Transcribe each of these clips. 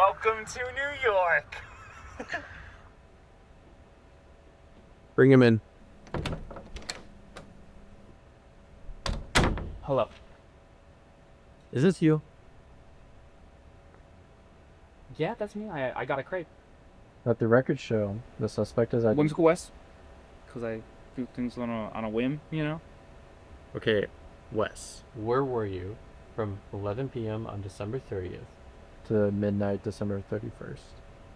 Welcome to New York. Bring him in. Hello. Is this you? Yeah, that's me. I got a crepe. Let the record show the suspect is Whimsical West. Because I do things on a whim, you know? Okay, Wes. Where were you from 11 p.m. on December 30th to midnight December 31st?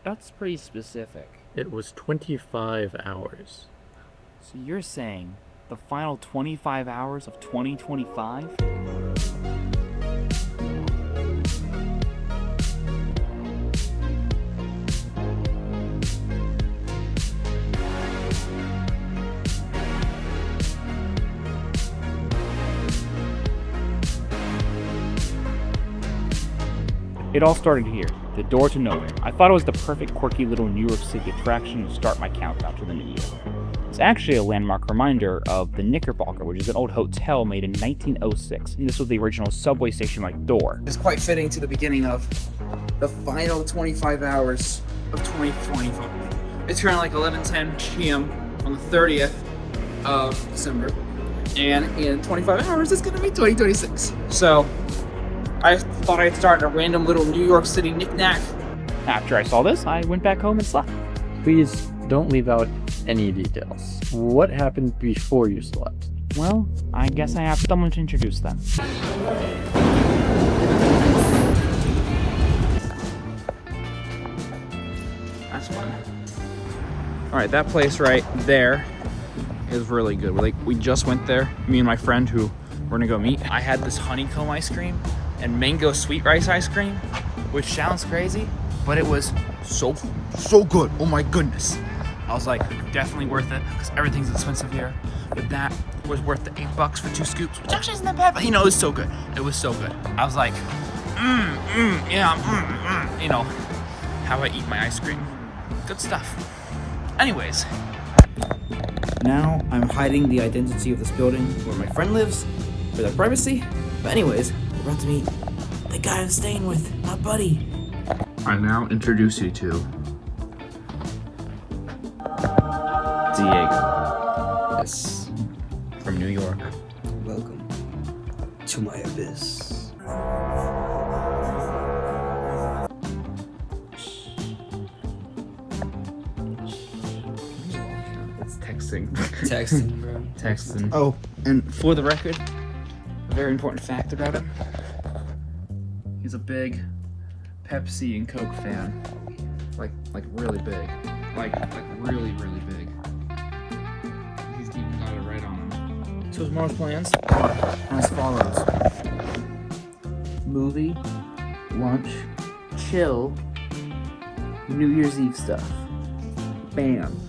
That's pretty specific. It was 25 hours. So you're saying the final 25 hours of 2025? It all started here, the door to nowhere. I thought it was the perfect quirky little New York City attraction to start my countdown to the new year. It's actually a landmark reminder of the Knickerbocker, which is an old hotel made in 1906. And this was the original subway station-like door. It's quite fitting to the beginning of the final 25 hours of 2025. It's currently like 11:10 p.m. on the 30th of December. And in 25 hours, it's gonna be 2026. So I thought I'd start a random little New York City knick-knack. After I saw this, I went back home and slept. Please don't leave out any details. What happened before you slept? Well, I guess I have someone to introduce them. That's fun. All right, that place right there is really good. We just went there, me and my friend who we're gonna go meet. I had this honeycomb ice cream and mango sweet rice ice cream, which sounds crazy, but it was so good. Oh my goodness. I was like, definitely worth it, because everything's expensive here. But that was worth the $8 for 2 scoops, which actually isn't that bad, but you know, it was so good. It was so good. I was like, you know, how I eat my ice cream. Good stuff. Anyways. Now I'm hiding the identity of this building where my friend lives for their privacy. But anyways, we're about to meet the guy I'm staying with, my buddy. I now introduce you to Diego. Yes. From New York. Welcome to my abyss. It's texting. Texting, bro. Texting. Oh, and for the record, a very important fact about him. He's a big Pepsi and Coke fan. Like really big. Like really big. He's even got it right on him. So tomorrow's plans are as follows. Movie, lunch, chill, New Year's Eve stuff. Bam.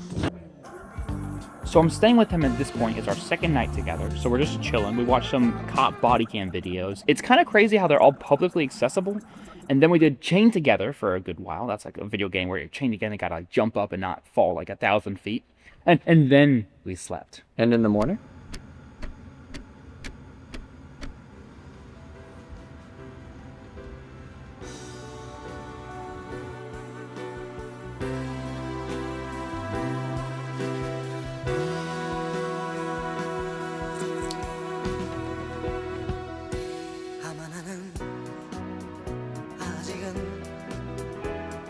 So I'm staying with him at this point. It's our second night together, so we're just chilling. We watched some cop body cam videos. It's kind of crazy how they're all publicly accessible. And then we did Chain Together for a good while. That's like a video game where you're chained together and gotta like jump up and not fall like 1,000 feet. And then we slept. And in the morning?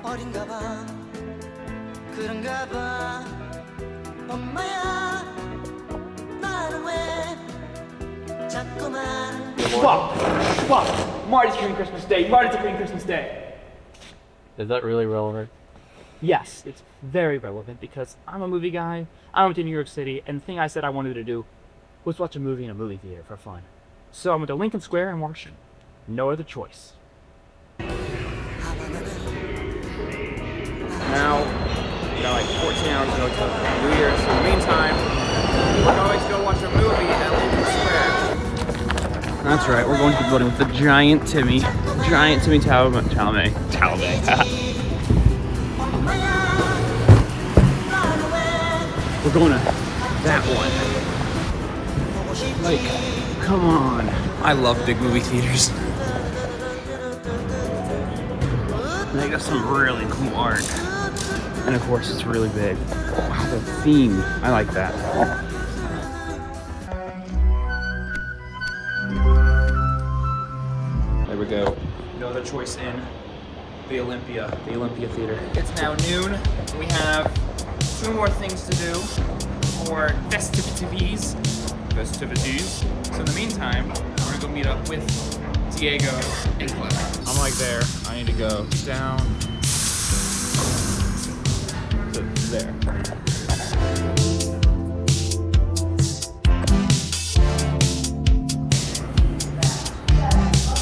어린가 봐 그런가 봐 엄마야 나는 왜 자꾸만 Fuck! Marty's Korean Christmas Day. Marty's Korean Christmas Day. Is that really relevant? Yes, it's very relevant because I'm a movie guy. I went to New York City, and the thing I said I wanted to do was watch a movie in a movie theater for fun. So I went to Lincoln Square and watched it. No other choice. Now, we got like 14 hours to go to New Year's. In the meantime, we're going to go watch a movie at Lincoln Square. That's right, we're going to the building with the giant Timmy Chalamet. We're going to that one. Like, come on. I love big movie theaters. They got some really cool art. And of course, it's really big. Wow, the theme. I like that. There we go. No other choice in the Olympia Theater. It's now noon. We have 2 more things to do for festivities. So in the meantime, we're gonna go meet up with Diego and Claire. I'm like there. I need to go down to there.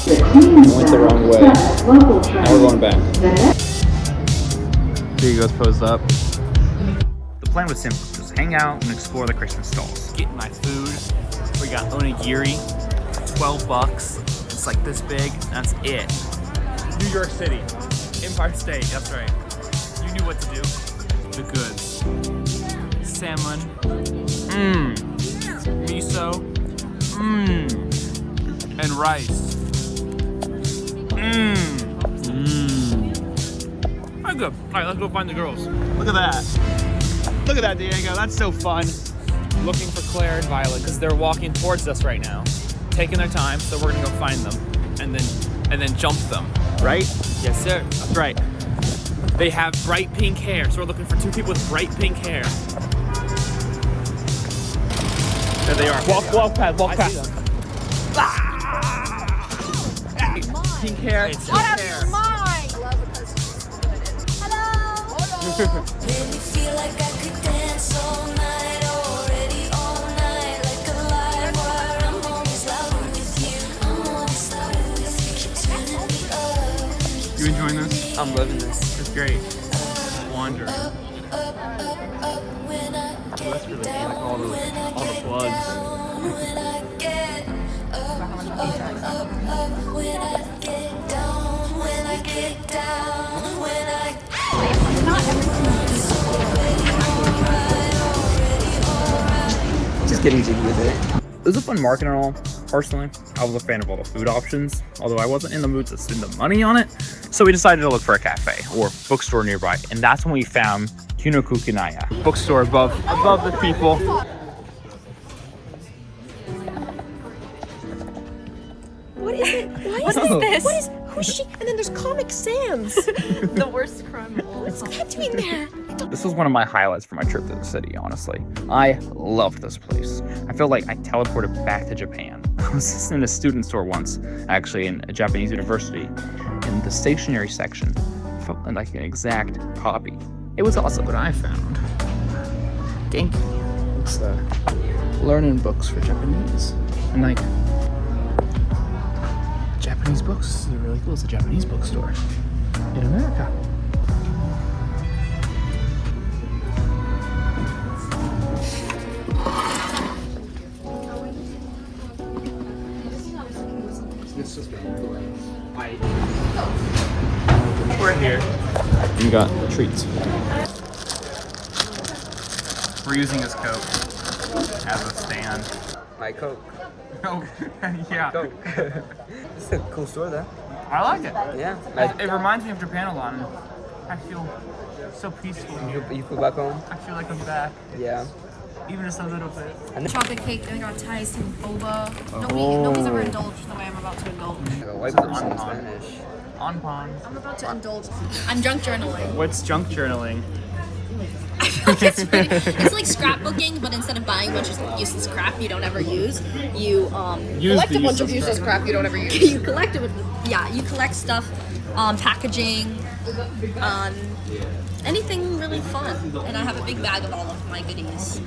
I went the wrong way. Now we're going back. Diego's posed up. The plan was simple. Just hang out and explore the Christmas stalls. Getting my food. We got onigiri, $12. It's like this big. That's it. New York City, Empire State. That's right. You knew what to do. The goods. Salmon. Miso. And rice. I'm good. All right, let's go find the girls. Look at that. Look at that, Diego. That's so fun. Looking for Claire and Violet because they're walking towards us right now, taking their time. So we're gonna go find them and then jump them. Right? Yes, sir. That's right. They have bright pink hair, so we're looking for 2 people with bright pink hair. There they are. Walk past. Pink hair. It's What up, you're mine? Hello. Made me feel like I could dance all night, already all night, like a live wire. I'm always loud with you. I'm always loud with you. Keep turning me up. You enjoying this? I'm loving this. It's great. Wander. When I get down, all the plugs. when I get up, when I get down, when I get down, when I Just getting jiggy with it. It was a fun market and all. Personally, I was a fan of all the food options, although I wasn't in the mood to spend the money on it. So we decided to look for a cafe or bookstore nearby, and that's when we found Kinokuniya, bookstore above the people. What is it? What is this? Who's she? And then there's Comic Sans. The worst crime of all. What's that doing there? This was one of my highlights for my trip to the city, honestly. I loved this place. I feel like I teleported back to Japan. I was just in a student store once, actually, in a Japanese university, in the stationery section, felt like an exact copy. It was awesome. What I found, Genki. It's learning books for Japanese. And like, Japanese books. This is really cool. It's a Japanese bookstore in America. We're here. We got treats. We're using his Coke as a stand. My Coke. Oh, yeah. Coke. It's a cool store though. I like it. Yeah. It reminds me of Japan a lot, and I feel so peaceful. You flew back home? I feel like I'm back, Yeah. even just a little bit. Chocolate cake, then we got Thai some boba. Nobody's ever indulged the way I'm about to indulge. White This is person in on Spanish. On pond. I'm about to indulge. I'm drunk journaling. What's junk journaling? It's like scrapbooking, but instead of buying a bunch of useless crap you don't ever use, you collect a bunch of useless crap you don't ever use. You collect it. You collect stuff, packaging, anything really fun. And I have a big bag of all of my goodies.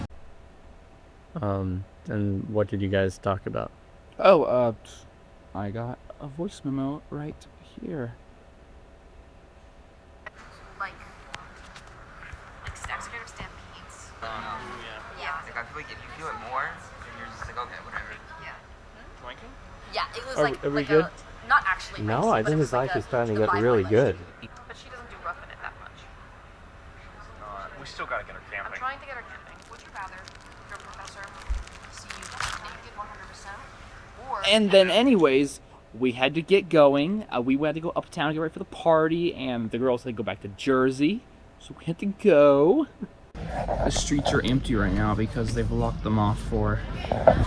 And what did you guys talk about? Oh, I got a voice memo right here. Like executive stampedes. Yeah. Like, I feel like if you feel it more, then you're just like, okay, whatever. Drinking? Yeah, it was Are we good? not actually. No, icy, I but think it his was like life a- is starting to the get vibe really was good. But she doesn't do rough in it that much. We still gotta get her I'm camping. trying to get her camping. Would you rather your professor see you naked 100%, or And then anyways, we had to get going. We had to go uptown, get ready for the party, and the girls had to go back to Jersey. So we had to go. The streets are empty right now because they've locked them off for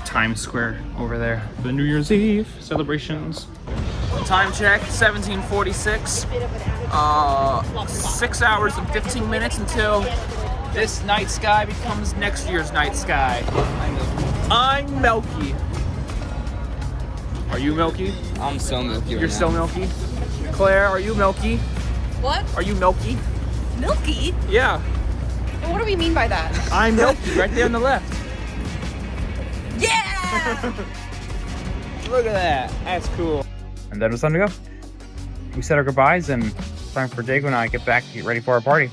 Times Square over there. The New Year's Eve celebrations. Time check, 17:46. 6 hours and 15 minutes until this night sky becomes next year's night sky. I'm Milky. Are you Milky? I'm so milky. You're so Milky. Claire, are you Milky? What? Are you Milky? Milky? Yeah. What do we mean by that? I'm Milky, right there on the left. Yeah! Look at that. That's cool. And then it was time to go. We said our goodbyes and it's time for Diego and I to get back to get ready for our party.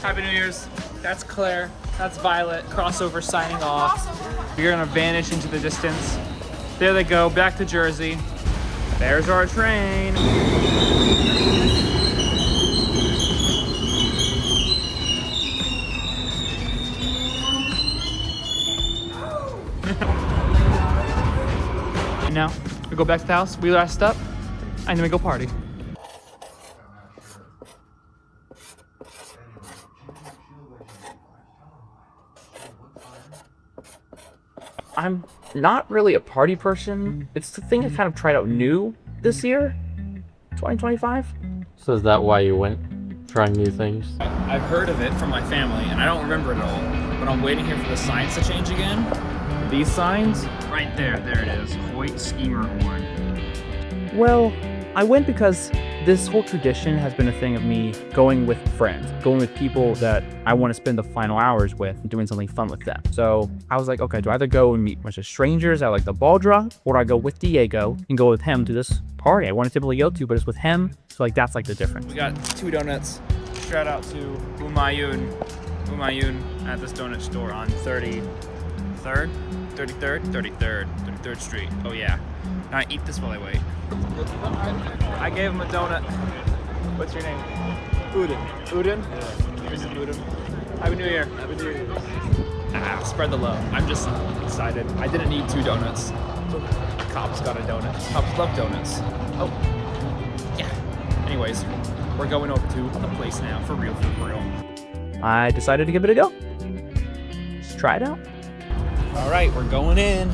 Happy New Year's. That's Claire. That's Violet. Crossover signing off. We're gonna vanish into the distance. There they go, back to Jersey. There's our train. And now we go back to the house, we rest up, and then we go party. I'm not really a party person. It's the thing I kind of tried out new this year, 2025. So is that why you went? Trying new things? I've heard of it from my family, and I don't remember it all. But I'm waiting here for the signs to change again. These signs? Right there, there it is. Hoyt Schemer Horn. Well, I went because this whole tradition has been a thing of me going with friends, going with people that I want to spend the final hours with and doing something fun with them. So I was like, okay, do I either go and meet a bunch of strangers at like the ball drop, or do I go with Diego and go with him to this party I want to typically go to, but it's with him. So like that's like the difference. We got 2 donuts. Shout out to Umayun at this donut store on 33rd Street. Oh yeah. Now I eat this while I wait. I gave him a donut. What's your name? Udin. Udin? Yeah. Here's Udin. Happy New Year. Happy New Year. Spread the love. I'm just excited. I didn't need 2 donuts. So Cops got a donut. Cops love donuts. Oh. Yeah. Anyways, we're going over to the place now for real. I decided to give it a go. Let's try it out. All right, we're going in.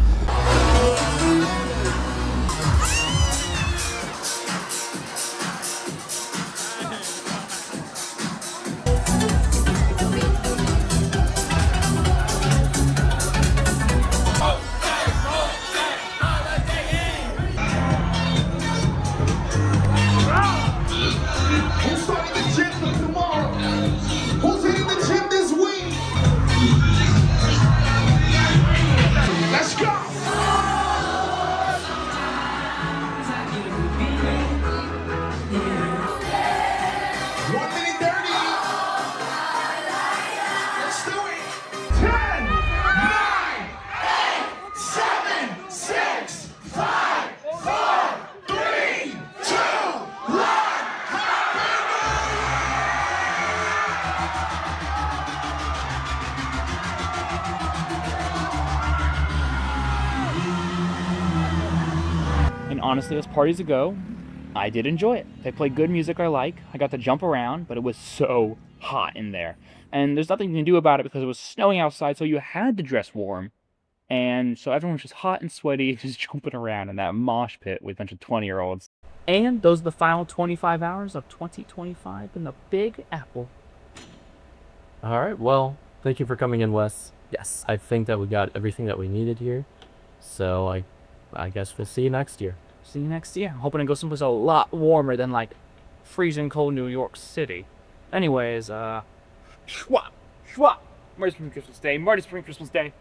Who's starting the gym for tomorrow? Who's hitting the gym this week? Let's go! 1 minute 30. Let's do it. 10, 9, 8, 7, 6, 5, 4, 3, 2, 1. And honestly, as parties go, I did enjoy it. They played good music I like. I got to jump around, but it was so hot in there. And there's nothing you can do about it because it was snowing outside, so you had to dress warm. And so everyone was just hot and sweaty, just jumping around in that mosh pit with a bunch of 20-year-olds. And those are the final 25 hours of 2025 in the Big Apple. All right, well, thank you for coming in, Wes. Yes. I think that we got everything that we needed here. So I guess we'll see you next year. See you next year. I'm hoping to go someplace a lot warmer than like freezing cold New York City. Anyways, schwap. Marty Spring Christmas Day.